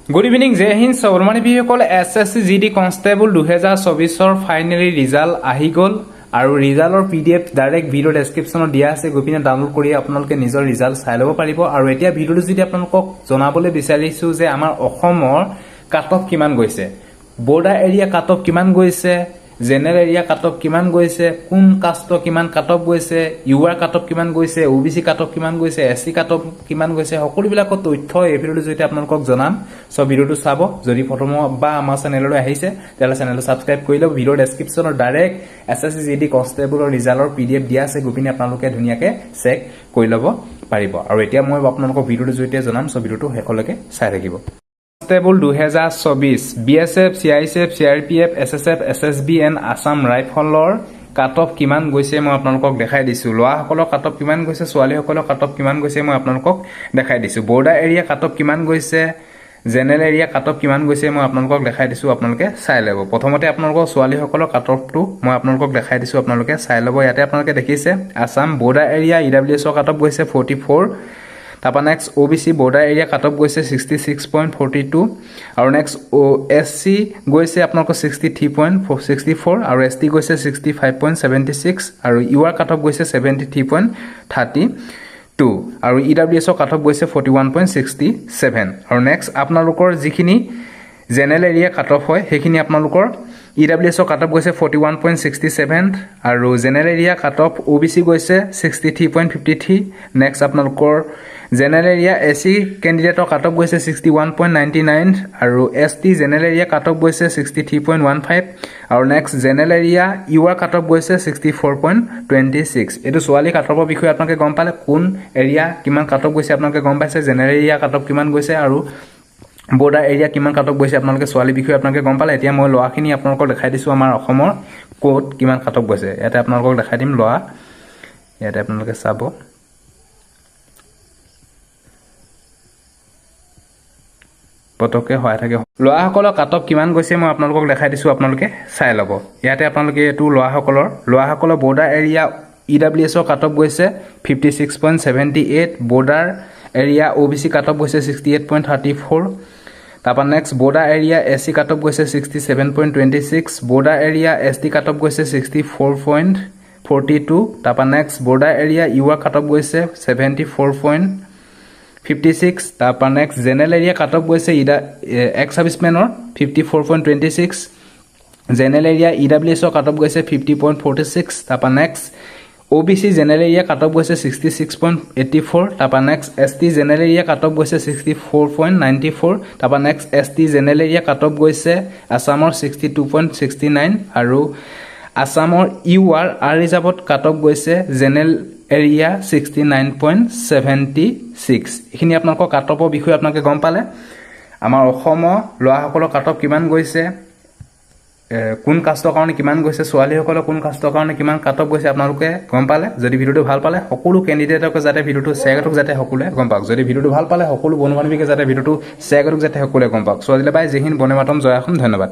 Good evening, জয় হিন্দ। সবৰমানী বিসকল, SSC GD constable 2024 finally result আহি গ'ল আৰু ৰিজাল্টৰ PDF ডাইৰেক্ট ভিডিঅ ডেছক্ৰিপশ্যনত দিয়া আছে। গৈ পিনে ডাউনলোড কৰি আপোনালোকে নিজৰ ৰিজাল্ট চাই ল'ব পাৰিব। আৰু এতিয়া ভিডিঅ'টো যদি আপোনালোকক জনাবলৈ বিচাৰিছোঁ যে আমাৰ অসমৰ কাট অফ কিমান গৈছে, বৰ্ডাৰ এৰিয়া কাট অফ কিমান গৈছে, জেনেৰেল এৰিয়া কাট অফ কিমান গৈছে, কোন কাষ্টৰ কিমান কাট অফ গৈছে, UR কাট অফ কিমান গৈছে, OBC কাট অফ কিমান গৈছে, SC কাট অফ কিমান গৈছে, সকলোবিলাকৰ তথ্য এই ভিডিঅ'টোৰ জৰিয়তে আপোনালোকক জনাম। সব ভিডিঅ'টো চাব। যদি প্ৰথম বা আমাৰ চেনেললৈ আহিছে তেতিয়াহ'লে চেনেলটো ছাবস্ক্ৰাইব কৰি ল'ব। ভিডিঅ'ৰ ডেছক্ৰিপশ্যনত ডাইৰেক্ট SSC GD কনষ্টেবলৰ ৰিজাল্টৰ PDF দিয়া আছে। গৈ পিনে আপোনালোকে ধুনীয়াকৈ চেক কৰি ল'ব পাৰিব। আৰু এতিয়া মই আপোনালোকক ভিডিঅ'টোৰ জৰিয়তে জনাম, সব ভিডিঅ'টো শেষলৈকে চাই থাকিব। Constable 2024 BSF, CISF, CRPF, SSF, SSB and Assam ৰাইফলৰ কাট অফ কিমান গৈছে মই আপোনালোকক দেখাই দিছোঁ। ল'ৰাসকলৰ কাট অফ কিমান গৈছে, ছোৱালীসকলৰ কাট অফ কিমান গৈছে মই আপোনালোকক দেখাই দিছোঁ। বৰ্ডাৰ এৰিয়া কাট অফ কিমান গৈছে, জেনেৰেল এৰিয়া কাট অফ কিমান গৈছে মই আপোনালোকক দেখাই দিছোঁ। আপোনালোকে চাই ল'ব। প্ৰথমতে আপোনালোকৰ ছোৱালীসকলৰ কাট অফটো মই আপোনালোকক দেখাই দিছোঁ, আপোনালোকে চাই ল'ব। ইয়াতে আপোনালোকে দেখিছে আছাম বৰ্ডাৰ এৰিয়া EWSৰ কাট অফ গৈছে 44। তাৰপৰা next OBC border area cut off গৈছে 66.42 আৰু নেক্সট SC গৈছে আপোনালোকৰ 63.64 আৰু ST গৈছে 65.76 আৰু UR কাট অফ গৈছে 73.32 আৰু EWSৰ কাট অফ গৈছে 41.67 আৰু নেক্সট আপোনালোকৰ যিখিনি জেনেৰেল এৰিয়া কাট অফ হয় সেইখিনি আপোনালোকৰ EWSৰ কাট অফ গৈছে 41.67 আৰু general area cut off OBC গৈছে 63.53। নেক্সট আপোনালোকৰ জেনেৰেল এৰিয়া SC কেণ্ডিডেটৰ কাট অফ গৈছে 61.99 আৰু ST general area cut off গৈছে 63.15 আৰু next general area UR cut off গৈছে 64.26। এইটো ছোৱালী কাট অফৰ বিষয়ে আপোনালোকে গম পালে, কোন এৰিয়া কিমান কাট অফ গৈছে আপোনালোকে গম পাইছে, জেনেৰেল এৰিয়া কাট অফ কিমান গৈছে আৰু বৰ্ডাৰ এৰিয়া কিমান কাট অফ গৈছে আপোনালোকে ছোৱালীৰ বিষয়ে আপোনালোকে গম পালে। এতিয়া মই ল'ৰাখিনি আপোনালোকক দেখাই দিছোঁ আমাৰ অসমৰ ক'ত কিমান কাট অফ গৈছে। ইয়াতে আপোনালোকক দেখাই দিম ল'ৰা, ইয়াতে আপোনালোকে চাব। পটককৈ হোৱাই থাকে। ল'ৰাসকলৰ কাট অফ কিমান গৈছে মই আপোনালোকক দেখাই দিছোঁ, আপোনালোকে চাই ল'ব। ইয়াতে আপোনালোকে এইটো ল'ৰাসকলৰ বৰ্ডাৰ এৰিয়া EWSৰ কাট অফ গৈছে 56.78, border area OBC cut off গৈছে 68.34। তাৰপৰা next border area SC cut off গৈছে 67.26, border area ST cut off গৈছে 64.42। তাৰপৰা next border area UR cut off গৈছে 74.56। তাৰপৰা next general area cut off গৈছে এক্স ছাৰ্ভিচমেনৰ 54.26, জেনেৰেল এৰিয়া EWSৰ কাট অফ গৈছে 50.46। তাৰপৰা next OBC general area cut off গৈছে 66.84। তাৰপৰা next ST general area cut off গৈছে 64.94। তাৰপৰা next ST general area cut off গৈছে আছামৰ 62.69 আৰু আছামৰ UR ৰিজাৰ্ভত কাট অফ গৈছে জেনেৰেল এৰিয়া 69.76। এইখিনি আপোনালোকৰ কাট অফৰ বিষয়ে আপোনালোকে গম পালে। আমাৰ অসমৰ ল'ৰাসকলৰ কাট অফ কিমান গৈছে, কোন কাষ্টৰ কাৰণে কিমান গৈছে, ছোৱালীসকলৰ কোন কাষ্টৰ কাৰণে কিমান কাট অফ গৈছে আপোনালোকে গম পালে। যদি ভিডিঅ'টো ভাল পালে সকলো কেণ্ডিডেটকে যাতে ভিডিঅ'টো শ্বেয়াৰ কৰক যাতে সকলোৱে গম পাওক। যদি ভিডিঅ'টো ভাল পালে সকলো বন্ধু বান্ধৱীকে যাতে ভিডিঅ'টো শ্বেয়াৰ কৰক যাতে সকলোৱে গম পাওক। ছোৱালীলৈ বাই, জয় হিন্দ, বন্দে মাতৰম, জয় অসম, ধন্যবাদ।